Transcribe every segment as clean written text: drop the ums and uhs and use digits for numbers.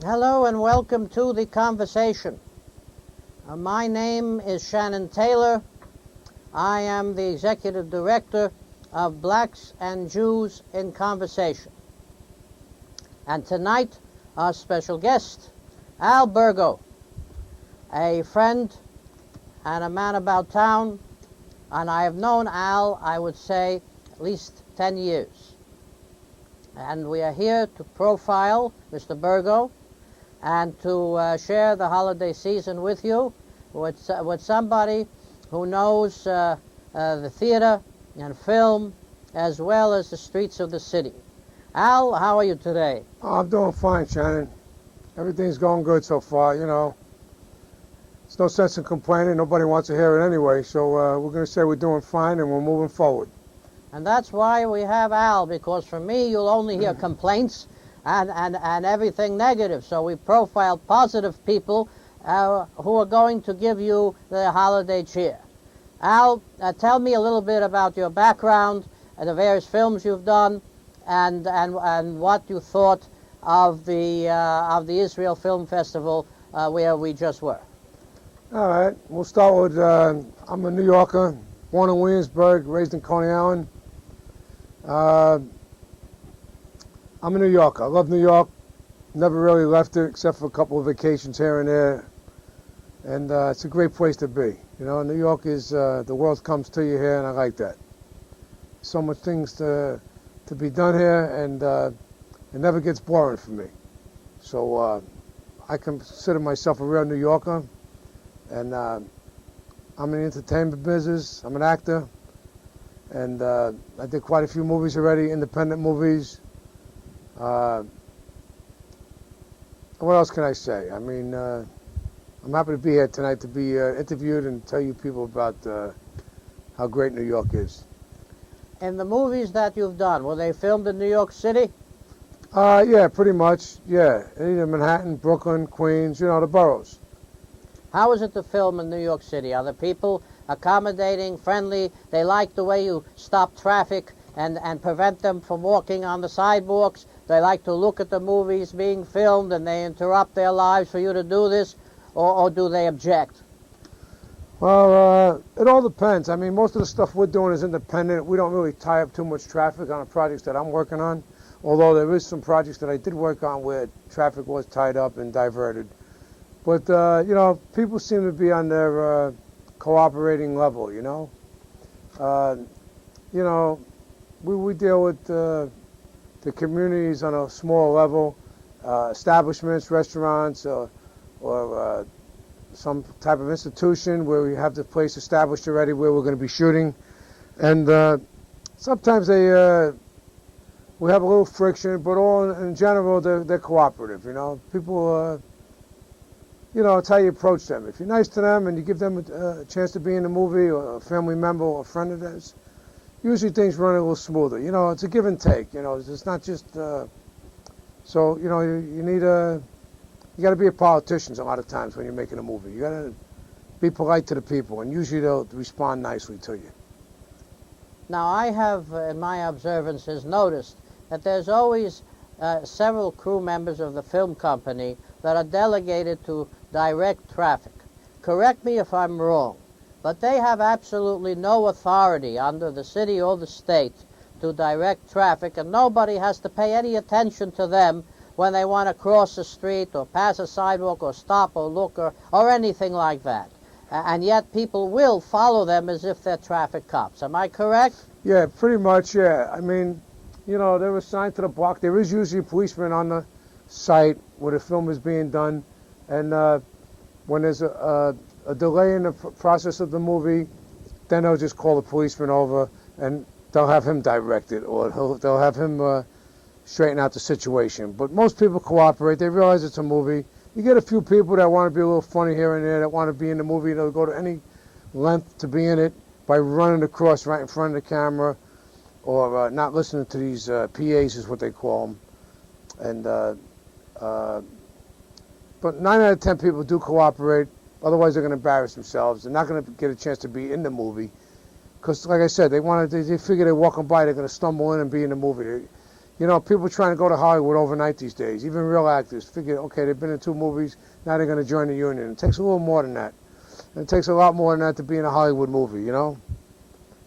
Hello and welcome to The Conversation. My name is Shannon Taylor. I am the Executive Director of Blacks and Jews in Conversation. And tonight, our special guest, Al Burgo, a friend and a man about town. And I have known Al, I would say, at least 10 years. And we are here to profile Mr. Burgo and to share the holiday season with you, with somebody who knows the theater and film as well as the streets of the city. Al, how are you today? I'm doing fine, Shannon. Everything's going good so far, you know. There's no sense in complaining. Nobody wants to hear it anyway, so we're going to say we're doing fine and we're moving forward. And that's why we have Al, because from me you'll only hear complaints and everything negative. So we profile positive people who are going to give you the holiday cheer. Al, tell me a little bit about your background and the various films you've done, and what you thought of the Israel Film Festival where we just were. All right, we'll start with, I'm a New Yorker, born in Williamsburg, raised in Coney Island. I'm a New Yorker. I love New York. Never really left it except for a couple of vacations here and there. And it's a great place to be. You know, New York is, the world comes to you here, and I like that. So much things to be done here, and it never gets boring for me. So I consider myself a real New Yorker, and I'm in the entertainment business. I'm an actor, and I did quite a few movies already, independent movies. What else can I say? I mean, I'm happy to be here tonight to be interviewed and tell you people about how great New York is. And the movies that you've done, were they filmed in New York City? Yeah, pretty much. Yeah, either Manhattan, Brooklyn, Queens, you know, the boroughs. How is it to film in New York City? Are the people accommodating, friendly? They like the way you stop traffic and prevent them from walking on the sidewalks? They like to look at the movies being filmed and they interrupt their lives for you to do this? Or do they object? Well, it all depends. I mean, most of the stuff we're doing is independent. We don't really tie up too much traffic on the projects that I'm working on, although there is some projects that I did work on where traffic was tied up and diverted. But, you know, people seem to be on their cooperating level, you know. You know, we deal with the communities on a small level, establishments, restaurants, or some type of institution where we have the place established already where we're going to be shooting. And sometimes we have a little friction, but all in general, they're cooperative, you know. People, you know, it's how you approach them. If you're nice to them and you give them a chance to be in the movie, or a family member or a friend of theirs, usually things run a little smoother. You know, it's a give and take. You know, it's not just, so, you know, you got to be a politician a lot of times when you're making a movie. You got to be polite to the people, and usually they'll respond nicely to you. Now, I have, in my observances, noticed that there's always several crew members of the film company that are delegated to direct traffic. Correct me if I'm wrong, but they have absolutely no authority under the city or the state to direct traffic, and nobody has to pay any attention to them when they want to cross the street or pass a sidewalk or stop or look or anything like that. And yet people will follow them as if they're traffic cops. Am I correct? Yeah, pretty much, yeah. I mean, you know, they're assigned to the block. There is usually a policeman on the site where the film is being done. And when there's a delay in the process of the movie, then they'll just call the policeman over and they'll have him direct it, or they'll have him straighten out the situation. But most people cooperate. They realize it's a movie. You get a few people that want to be a little funny here and there, that want to be in the movie. They'll go to any length to be in it by running across right in front of the camera, or not listening to these PAs is what they call them. And but 9 out of 10 people do cooperate. Otherwise, they're going to embarrass themselves. They're not going to get a chance to be in the movie because, like I said, they figure they're walking by, they're going to stumble in and be in the movie. You know, people trying to go to Hollywood overnight these days, even real actors, figure, okay, they've been in 2 movies, now they're going to join the union. It takes a little more than that. And it takes a lot more than that to be in a Hollywood movie, you know?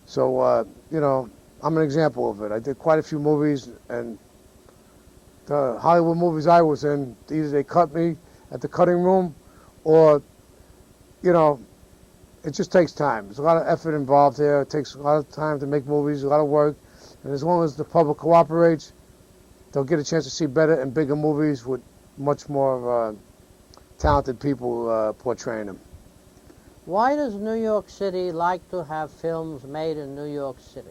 So, you know, I'm an example of it. I did quite a few movies, and the Hollywood movies I was in, either they cut me at the cutting room, or, you know, it just takes time. There's a lot of effort involved here. It takes a lot of time to make movies, a lot of work. And as long as the public cooperates, they'll get a chance to see better and bigger movies with much more talented people portraying them. Why does New York City like to have films made in New York City?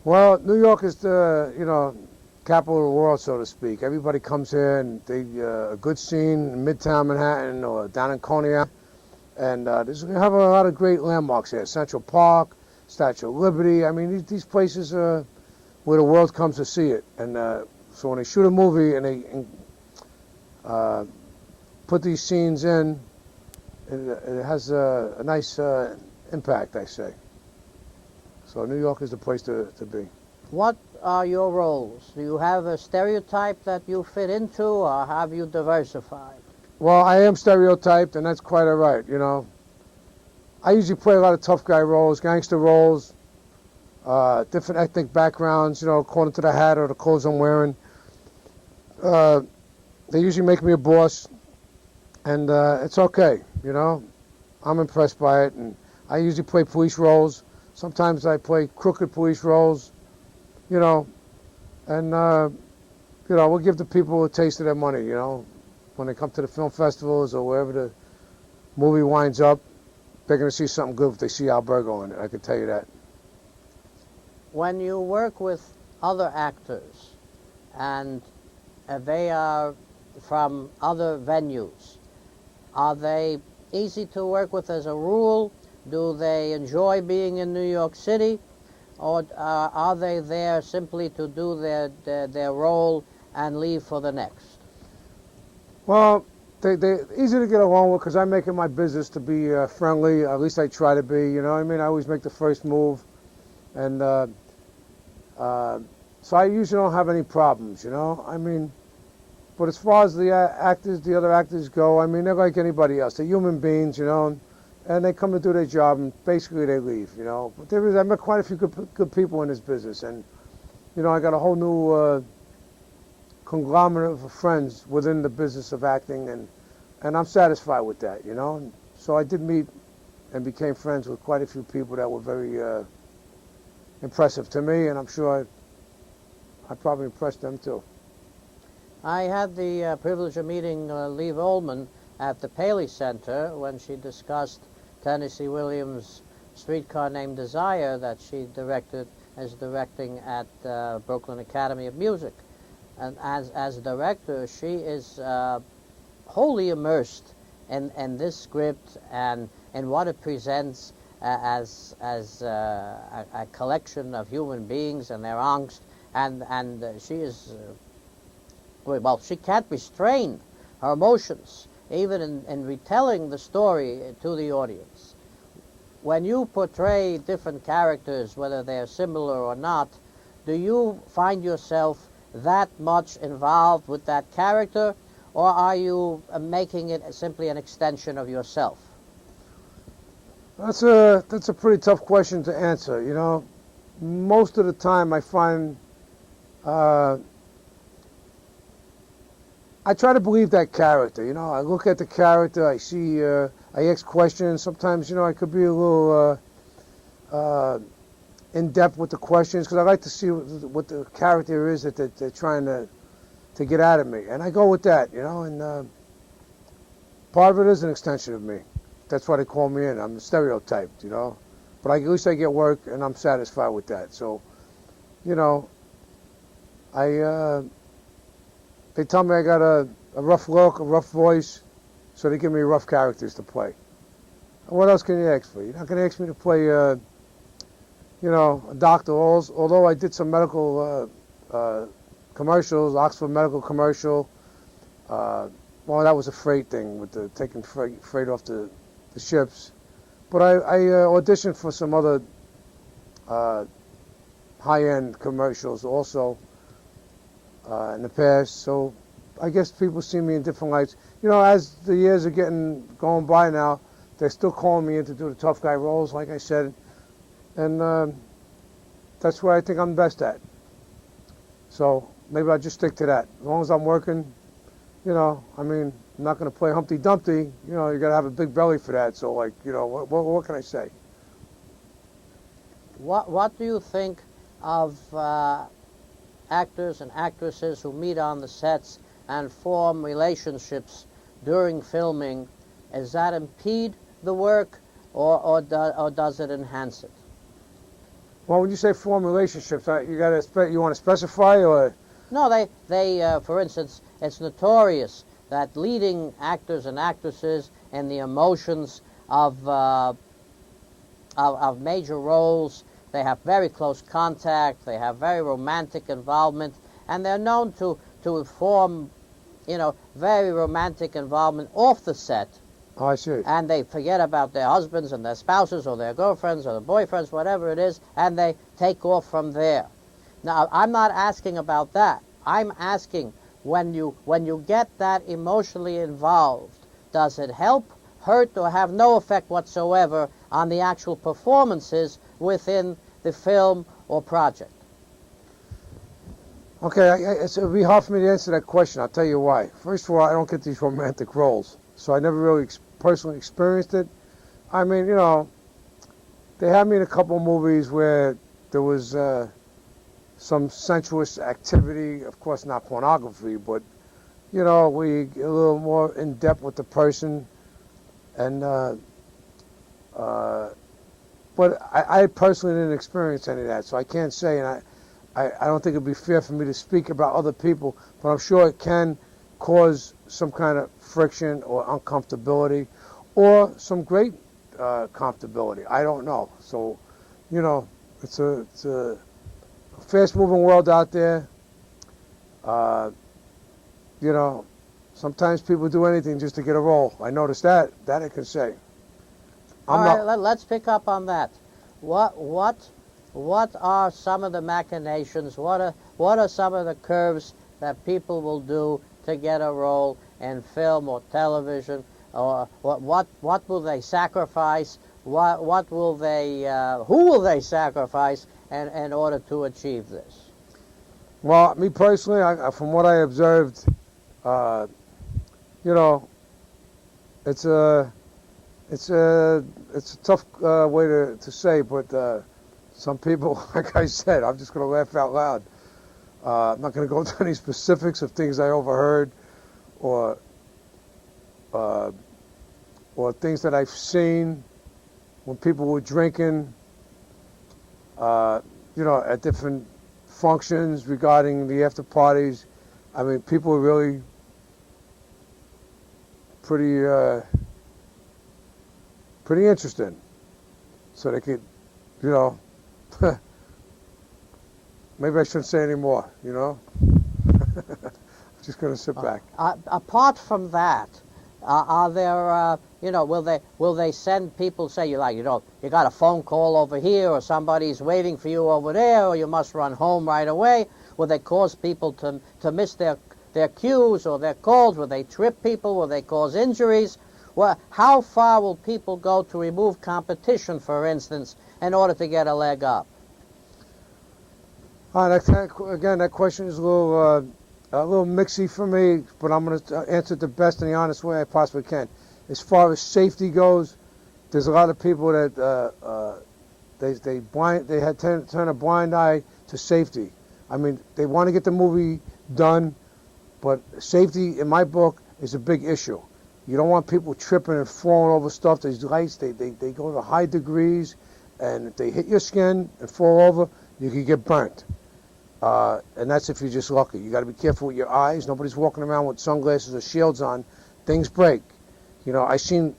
Well, New York is the, you know, capital of the world, so to speak. Everybody comes here, and they a good scene in Midtown Manhattan or down in Coney Island. And we have a lot of great landmarks here. Central Park, Statue of Liberty. I mean, these places are where the world comes to see it. And so when they shoot a movie and they put these scenes in, it has a nice impact, I say. So New York is the place to be. What are your roles? Do you have a stereotype that you fit into, or have you diversified? Well, I am stereotyped, and that's quite all right, you know. I usually play a lot of tough guy roles, gangster roles, different ethnic backgrounds, you know, according to the hat or the clothes I'm wearing. They usually make me a boss, and it's okay, you know. I'm impressed by it, and I usually play police roles. Sometimes I play crooked police roles, you know, and, you know, we'll give the people a taste of their money, you know. When they come to the film festivals or wherever the movie winds up, they're going to see something good if they see Al Burgo in it, I can tell you that. When you work with other actors, and they are from other venues, are they easy to work with as a rule? Do they enjoy being in New York City? Or are they there simply to do their role and leave for the next? Well, they're easy to get along with because I make it my business to be friendly. At least I try to be, you know what I mean? I always make the first move. And so I usually don't have any problems, you know? I mean, but as far as the other actors go, I mean, they're like anybody else. They're human beings, you know, and they come to do their job, and basically they leave, you know? But I met quite a few good people in this business, and, you know, I got a whole new conglomerate of friends within the business of acting, and I'm satisfied with that, you know. And so I did meet and became friends with quite a few people that were very impressive to me, and I'm sure I probably impressed them too. I had the privilege of meeting Liv Ullmann at the Paley Center when she discussed Tennessee Williams' Streetcar Named Desire that she is directing at Brooklyn Academy of Music. And as a director, she is wholly immersed in this script and in what it presents as a collection of human beings and their angst. And she is, well, she can't restrain her emotions, even in retelling the story to the audience. When you portray different characters, whether they're similar or not, do you find yourself that much involved with that character, or are you making it simply an extension of yourself? That's a pretty tough question to answer, you know. Most of the time I find I try to believe that character, you know. I look at the character, I see, I ask questions. Sometimes, you know, I could be a little in depth with the questions because I like to see what the character is that they're trying to get out of me, and I go with that, you know. And part of it is an extension of me. That's why they call me in. I'm stereotyped, you know. But at least I get work, and I'm satisfied with that. So, you know, they tell me I got a rough look, a rough voice, so they give me rough characters to play. And what else can you ask for? You're not going to ask me to play, you know, a doctor. Although I did some medical commercials, Oxford Medical commercial. Well, that was a freight thing with the taking freight off the ships. But I auditioned for some other high-end commercials also in the past. So I guess people see me in different lights. You know, as the years are going by now, they're still calling me in to do the tough guy roles, like I said, and that's what I think I'm best at. So maybe I'll just stick to that. As long as I'm working, you know, I mean, I'm not going to play Humpty Dumpty. You know, you got to have a big belly for that. So, like, you know, what can I say? What do you think of actors and actresses who meet on the sets and form relationships during filming? Does that impede the work, or does it enhance it? Well, when you say form relationships, you want to specify, or? No, they for instance, it's notorious that leading actors and actresses in the emotions of major roles, they have very close contact, they have very romantic involvement, and they're known to form, you know, very romantic involvement off the set. Oh, I see. And they forget about their husbands and their spouses or their girlfriends or their boyfriends, whatever it is, and they take off from there. Now, I'm not asking about that. I'm asking, when you get that emotionally involved, does it help, hurt, or have no effect whatsoever on the actual performances within the film or project? Okay, it'll be hard for me to answer that question. I'll tell you why. First of all, I don't get these romantic roles, so I never really personally experienced it. I mean, you know, they had me in a couple of movies where there was some sensuous activity, of course not pornography, but, you know, we get a little more in depth with the person, and but I personally didn't experience any of that, so I can't say, and I don't think it'd be fair for me to speak about other people, but I'm sure it can cause some kind of friction or uncomfortability, or some great comfortability. I don't know. So, you know, it's a fast-moving world out there. You know, sometimes people do anything just to get a role. I noticed that. That I can say. All right, let's pick up on that. What are some of the machinations? What are some of the curves that people will do to get a role in film or television? Or what will they sacrifice? What will they? Who will they sacrifice in order to achieve this? Well, me personally, from what I observed, you know, it's a tough way to say, but some people, like I said, I'm just going to laugh out loud. I'm not going to go into any specifics of things I overheard or things that I've seen when people were drinking, you know, at different functions regarding the after parties. I mean, people were really pretty interesting. So they could, you know, maybe I shouldn't say any more, you know? I'm just going to sit back. Apart from that, are there, you know, will they send people, say, you got a phone call over here, or somebody's waiting for you over there, or you must run home right away? Will they cause people to miss their cues or their calls? Will they trip people? Will they cause injuries? Well, how far will people go to remove competition, for instance, in order to get a leg up? Again, that question is a little mixy for me, but I'm going to answer it the best and the honest way I possibly can. As far as safety goes, there's a lot of people that they turn a blind eye to safety. I mean, they want to get the movie done, but safety, in my book, is a big issue. You don't want people tripping and falling over stuff. These lights, they go to high degrees, and if they hit your skin and fall over, you can get burnt. And that's if you're just lucky. You got to be careful with your eyes. Nobody's walking around with sunglasses or shields on. Things break. You know, I've seen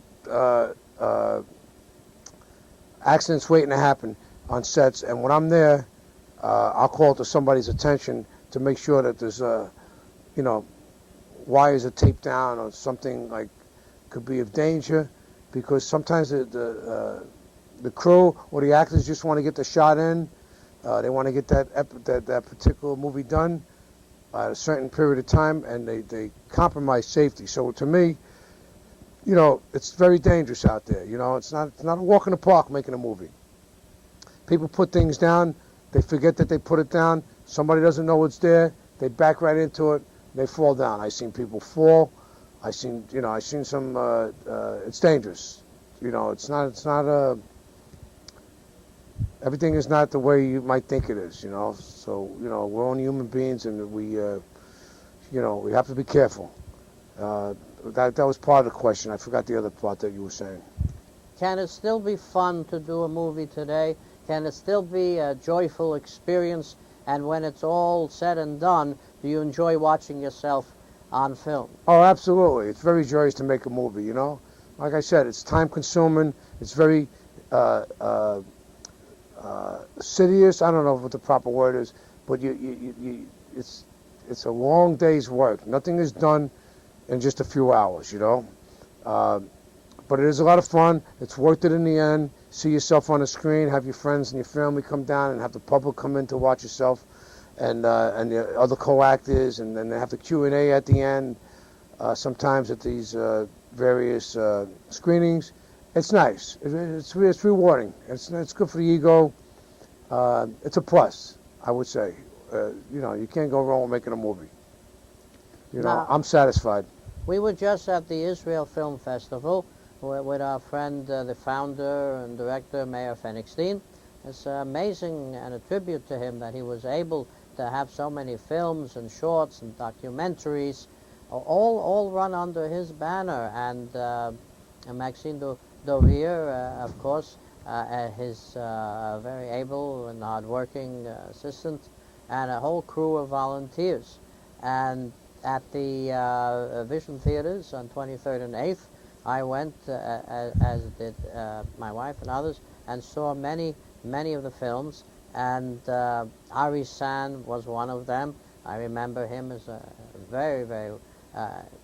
accidents waiting to happen on sets, and when I'm there, I'll call to somebody's attention to make sure that there's, you know, wires are taped down or something like could be of danger, because sometimes the crew or the actors just want to get the shot in, They want to get that particular movie done at a certain period of time, and they compromise safety. So to me, it's very dangerous out there. It's not a walk in the park making a movie. People put things down, they forget that they put it down. Somebody doesn't know it's there, they back right into it, they fall down. I've seen people fall. I've seen some. It's dangerous. It's not. Everything is not the way you might think it is. So we're only human beings, and we have to be careful. That was part of the question. I forgot the other part that you were saying. Can it still be fun to do a movie today? Can it still be a joyful experience? And when it's all said and done, do you enjoy watching yourself on film? Oh, absolutely. It's very joyous to make a movie, Like I said, it's time-consuming. It's very assiduous. I don't know what the proper word is, but it's a long day's work. Nothing is done in just a few hours, But it is a lot of fun. It's worth it in the end. See yourself on the screen, have your friends and your family come down, and have the public come in to watch yourself, and the other co-actors, and then they have the Q&A at the end. Sometimes at these various screenings, it's nice. It's rewarding. It's good for the ego. It's a plus, I would say. You can't go wrong with making a movie. Now, I'm satisfied. We were just at the Israel Film Festival with our friend, the founder and director, Mayor Fenixstein. It's amazing and a tribute to him that he was able to have so many films and shorts and documentaries, all run under his banner. And Maxime Dovir, of course, his very able and hardworking assistant, and a whole crew of volunteers. And at the Vision Theaters on 23rd and 8th, I went, as did my wife and others, and saw many of the films. And Ari San was one of them. I remember him as a very, very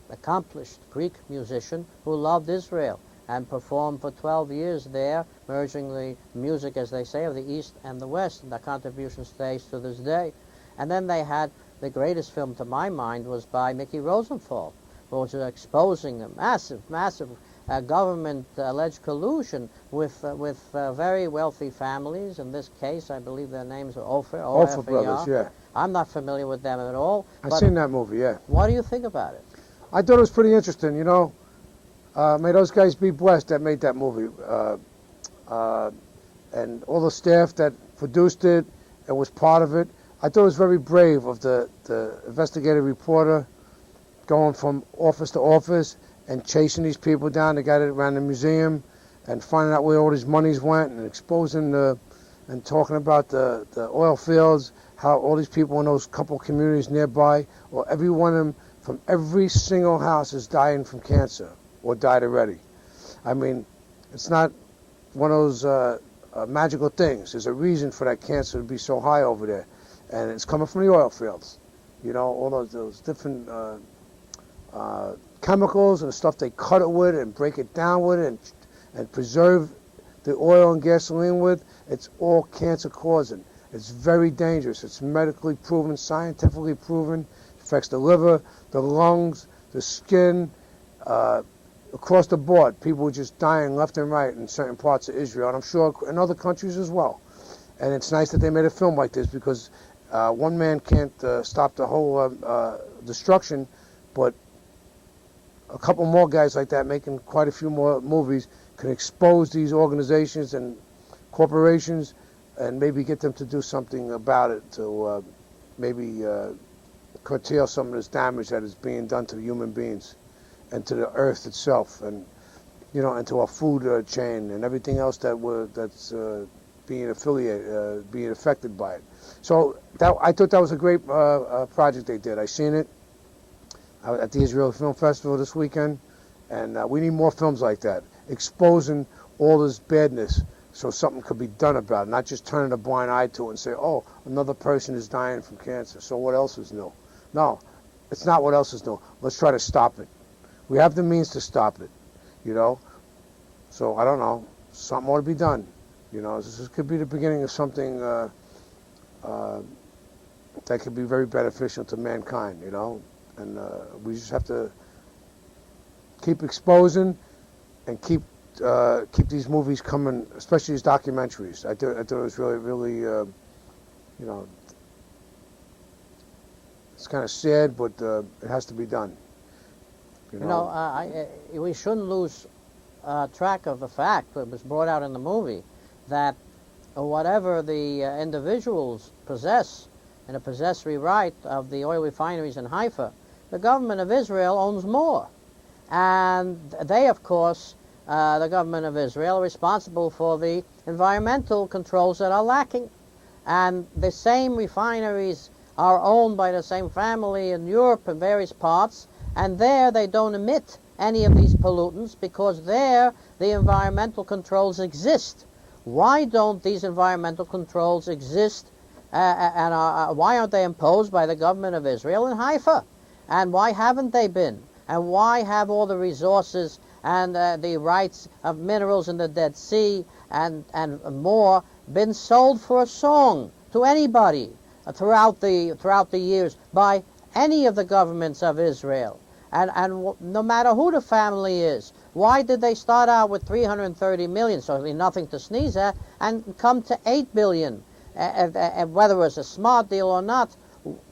accomplished Greek musician who loved Israel and performed for 12 years there, merging the music, as they say, of the East and the West, and the contribution stays to this day. And then they had the greatest film, to my mind, was by Mickey Rosenthal, who was exposing a massive government-alleged collusion with very wealthy families. In this case, I believe their names are Ofer brothers, yeah. I'm not familiar with them at all. I've seen that movie, yeah. What do you think about it? I thought it was pretty interesting, May those guys be blessed that made that movie. And all the staff that produced it and was part of it. I thought it was very brave of the investigative reporter going from office to office and chasing these people down. They got it around the museum and finding out where all these monies went and exposing and talking about the oil fields, how all these people in those couple communities nearby, or every one of them from every single house is dying from cancer or died already. I mean, it's not one of those magical things. There's a reason for that cancer to be so high over there, and it's coming from the oil fields. All those different chemicals and stuff they cut it with and break it down with and preserve the oil and gasoline with. It's all cancer causing. It's very dangerous. It's medically proven, scientifically proven. It affects the liver, the lungs, the skin, across the board. People are just dying left and right in certain parts of Israel, and I'm sure in other countries as well. And it's nice that they made a film like this, because one man can't stop the whole destruction, but a couple more guys like that making quite a few more movies can expose these organizations and corporations and maybe get them to do something about it, to maybe curtail some of this damage that is being done to human beings and to the earth itself, and and to our food chain and everything else that's being affected by it. So I thought that was a great project they did. I seen it at the Israel Film Festival this weekend, and we need more films like that, exposing all this badness so something could be done about it, not just turning a blind eye to it and say, oh, another person is dying from cancer, so what else is new? No, it's not what else is new. Let's try to stop it. We have the means to stop it, So I don't know, something ought to be done. This could be the beginning of something uh, that could be very beneficial to mankind, and we just have to keep exposing and keep these movies coming, especially these documentaries. I thought it was really, really, it's kind of sad, but it has to be done. We shouldn't lose track of the fact that was brought out in the movie that whatever the individuals possess in a possessory right of the oil refineries in Haifa, the government of Israel owns more. And they, of course, the government of Israel, are responsible for the environmental controls that are lacking. And the same refineries are owned by the same family in Europe and various parts, and there they don't emit any of these pollutants because there the environmental controls exist. Why don't these environmental controls exist and why aren't they imposed by the government of Israel in Haifa? And why haven't they been? And why have all the resources and the rights of minerals in the Dead Sea and more been sold for a song to anybody throughout the years by any of the governments of Israel? And no matter who the family is, why did they start out with 330 million, certainly nothing to sneeze at, and come to 8 billion, whether it was a smart deal or not?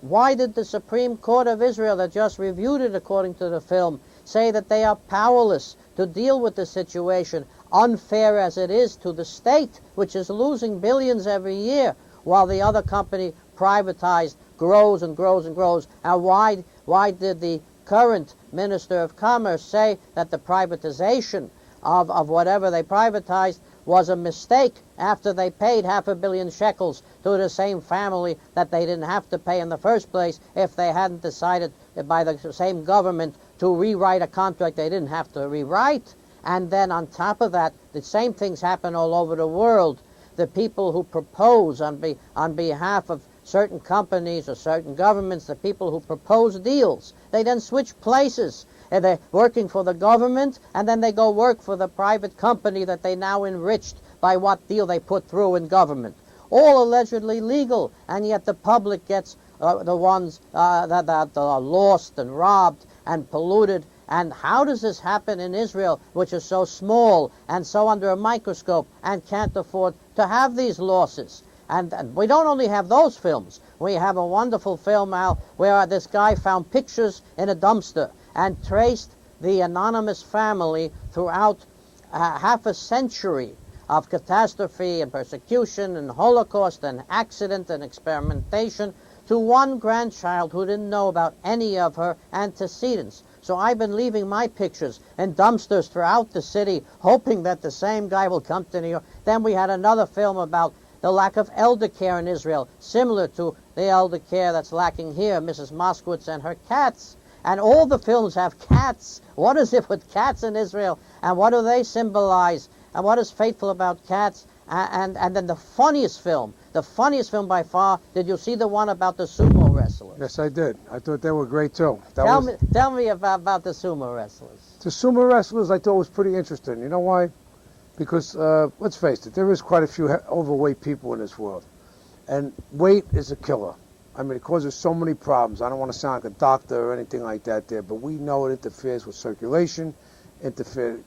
Why did the Supreme Court of Israel, that just reviewed it according to the film, say that they are powerless to deal with the situation, unfair as it is to the state, which is losing billions every year, while the other company, privatized, grows and grows and grows? And why did the current Minister of Commerce say that the privatization of whatever they privatized was a mistake after they paid 500 million shekels to the same family that they didn't have to pay in the first place if they hadn't decided by the same government to rewrite a contract they didn't have to rewrite? And then on top of that, the same things happen all over the world. The people who propose on behalf of certain companies or certain governments, the people who propose deals, they then switch places. And they're working for the government, and then they go work for the private company that they now enriched by what deal they put through in government. All allegedly legal, and yet the public gets the ones that are lost and robbed and polluted. And how does this happen in Israel, which is so small and so under a microscope and can't afford to have these losses? And we don't only have those films. We have a wonderful film, Al, where this guy found pictures in a dumpster and traced the anonymous family throughout half a century of catastrophe and persecution and Holocaust and accident and experimentation to one grandchild who didn't know about any of her antecedents. So I've been leaving my pictures in dumpsters throughout the city, hoping that the same guy will come to New York. Then we had another film about the lack of elder care in Israel, similar to the elder care that's lacking here, Mrs. Moskowitz and her cats. And all the films have cats. What is it with cats in Israel? And what do they symbolize? And what is fateful about cats? And then the funniest film by far, did you see the one about the sumo wrestlers? Yes, I did. I thought they were great, too. Tell me about the sumo wrestlers. The sumo wrestlers I thought was pretty interesting. You know why? Because, let's face it, there is quite a few overweight people in this world. And weight is a killer. I mean, it causes so many problems. I don't want to sound like a doctor or anything like that there, but we know it interferes with circulation,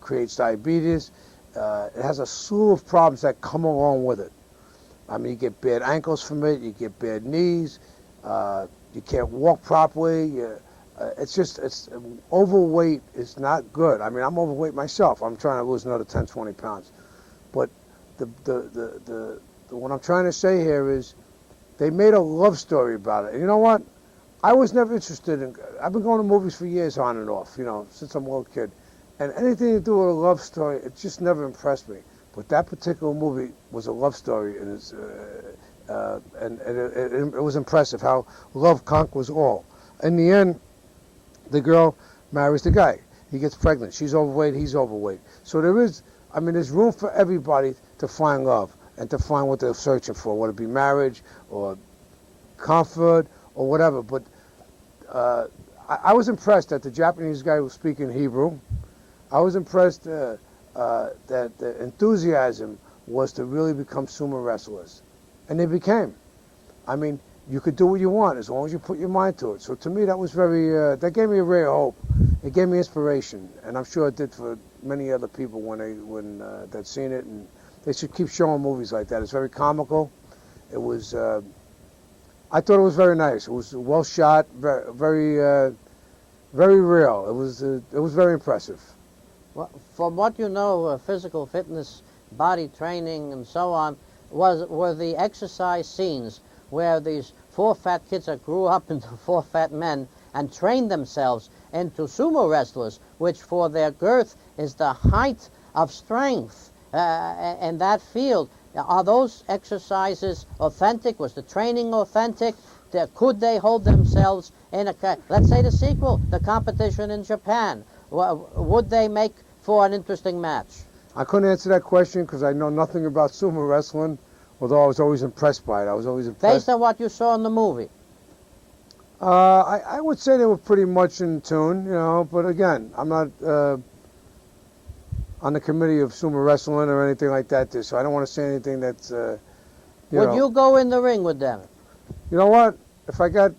creates diabetes. It has a slew of problems that come along with it. I mean, you get bad ankles from it, you get bad knees, you can't walk properly. It's overweight is not good. I mean, I'm overweight myself. I'm trying to lose another 10, 20 pounds. But what I'm trying to say here is they made a love story about it. And you know what? I was never interested in, I've been going to movies for years on and off, since I'm a little kid. And anything to do with a love story, it just never impressed me. But that particular movie was a love story, and it was impressive how love conquers all. In the end, the girl marries the guy. He gets pregnant. She's overweight. He's overweight. So there's room for everybody to find love and to find what they're searching for, whether it be marriage or comfort or whatever. But I was impressed that the Japanese guy was speaking Hebrew. I was impressed that the enthusiasm was to really become sumo wrestlers. And they became. I mean, you could do what you want as long as you put your mind to it. So to me, that was very, that gave me a ray of hope. It gave me inspiration, and I'm sure it did for many other people when they'd seen it. And they should keep showing movies like that. It's very comical. It was, I thought it was very nice. It was well shot, very, very real. It was very impressive. Well, from what you know, physical fitness, body training, and so on, were the exercise scenes where these four fat kids that grew up into four fat men and trained themselves into sumo wrestlers, which for their girth is the height of strength in that field. Are those exercises authentic? Was the training authentic? Could they hold themselves in let's say the sequel, the competition in Japan? Would they make for an interesting match? I couldn't answer that question because I know nothing about sumo wrestling, although I was always impressed by it. I was always impressed. Based on what you saw in the movie? I would say they were pretty much in tune, you know, but again, I'm not on the committee of sumo wrestling or anything like that, so I don't want to say anything that's, Would you go in the ring with them? You know what? If I got,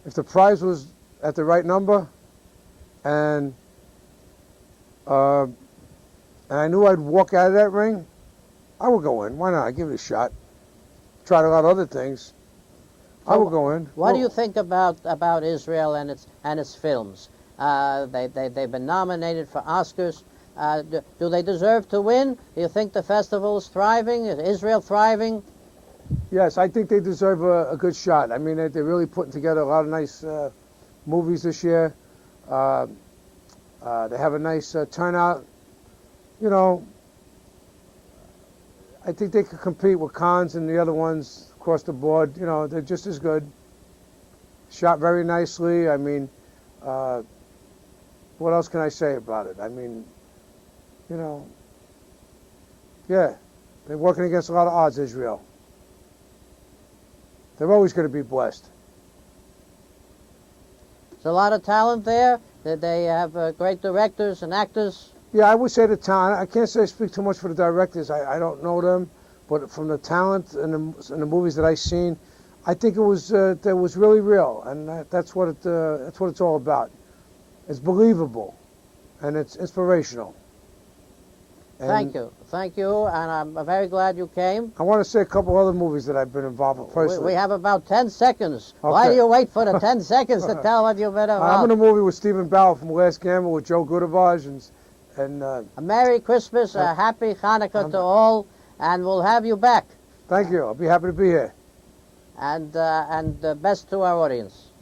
if the prize was at the right number, and I knew I'd walk out of that ring, I would go in. Why not? I'd give it a shot. Tried a lot of other things. I would go in. What do you think about Israel and its films? They've been nominated for Oscars. Do they deserve to win? Do you think the festival is thriving? Is Israel thriving? Yes, I think they deserve a good shot. I mean, they're really putting together a lot of nice movies this year. They have a nice turnout. You know, I think they could compete with Cannes and the other ones across the board. You know, they're just as good. Shot very nicely. I mean, what else can I say about it? I mean, you know, yeah, they're working against a lot of odds, Israel. They're always going to be blessed. There's a lot of talent there. They have great directors and actors. Yeah, I would say the talent. I can't say I speak too much for the directors. I don't know them, but from the talent and the movies that I've seen, I think it was really real, and that's what it's all about. It's believable, and it's inspirational. And thank you, and I'm very glad you came. I want to say a couple other movies that I've been involved with personally. We have about 10 seconds. Okay. Why do you wait for the 10 seconds to tell what you've been involved? I'm in a movie with Stephen Bauer from Last Gamble with Joe Goodavage, and a Merry Christmas, a Happy Hanukkah to all, and we'll have you back. Thank you. I'll be happy to be here. And best to our audience.